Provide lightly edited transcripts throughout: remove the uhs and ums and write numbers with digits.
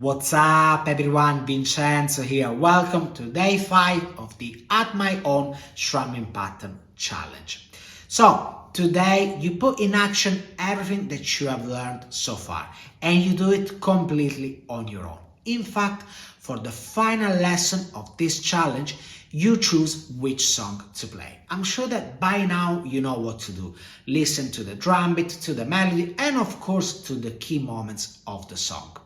What's up everyone, Vincenzo here. Welcome to day 5 of the At My Own Strumming Pattern Challenge. So, today you put in action everything that you have learned so far and you do it completely on your own. In fact, for the final lesson of this challenge, you choose which song to play. I'm sure that by now you know what to do. Listen to the drum beat, to the melody, and of course to the key moments of the song.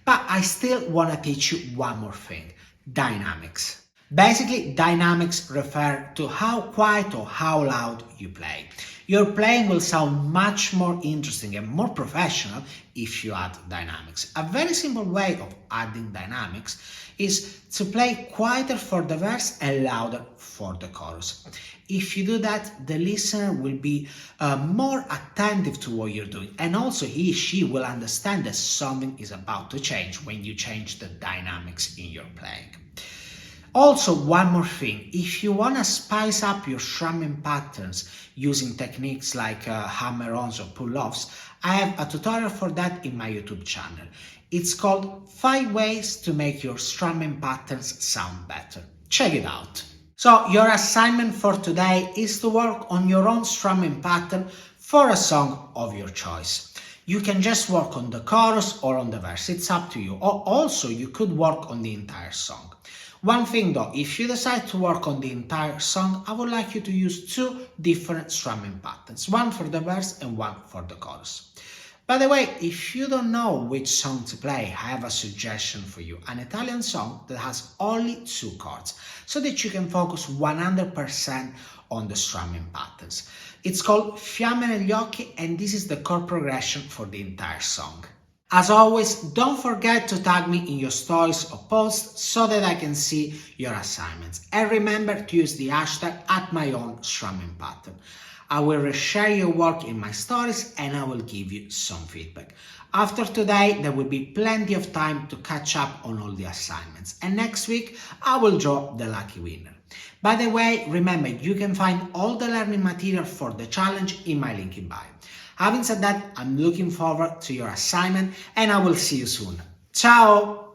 But I still want to teach you one more thing, dynamics. Basically, dynamics refer to how quiet or how loud you play. Your playing will sound much more interesting and more professional if you add dynamics. A very simple way of adding dynamics is to play quieter for the verse and louder for the chorus. If you do that, the listener will be more attentive to what you're doing, and also she will understand that something is about to change when you change the dynamics in your playing. Also, one more thing, if you want to spice up your strumming patterns using techniques like hammer-ons or pull-offs, I have a tutorial for that in my YouTube channel. It's called 5 ways to make your strumming patterns sound better. Check it out. So, your assignment for today is to work on your own strumming pattern for a song of your choice. You can just work on the chorus or on the verse, it's up to you. Or also, you could work on the entire song. One thing though, if you decide to work on the entire song, I would like you to use 2 different strumming patterns, one for the verse and one for the chorus. By the way, if you don't know which song to play, I have a suggestion for you, an Italian song that has only 2 chords, so that you can focus 100% on the strumming patterns. It's called Fiamme negli occhi, and this is the chord progression for the entire song. As always, don't forget to tag me in your stories or posts so that I can see your assignments. And remember to use the hashtag @myownstrummingpattern. I will reshare your work in my stories and I will give you some feedback. After today, there will be plenty of time to catch up on all the assignments. And next week, I will draw the lucky winner. By the way, remember, you can find all the learning material for the challenge in my link in bio. Having said that, I'm looking forward to your assignment and I will see you soon. Ciao!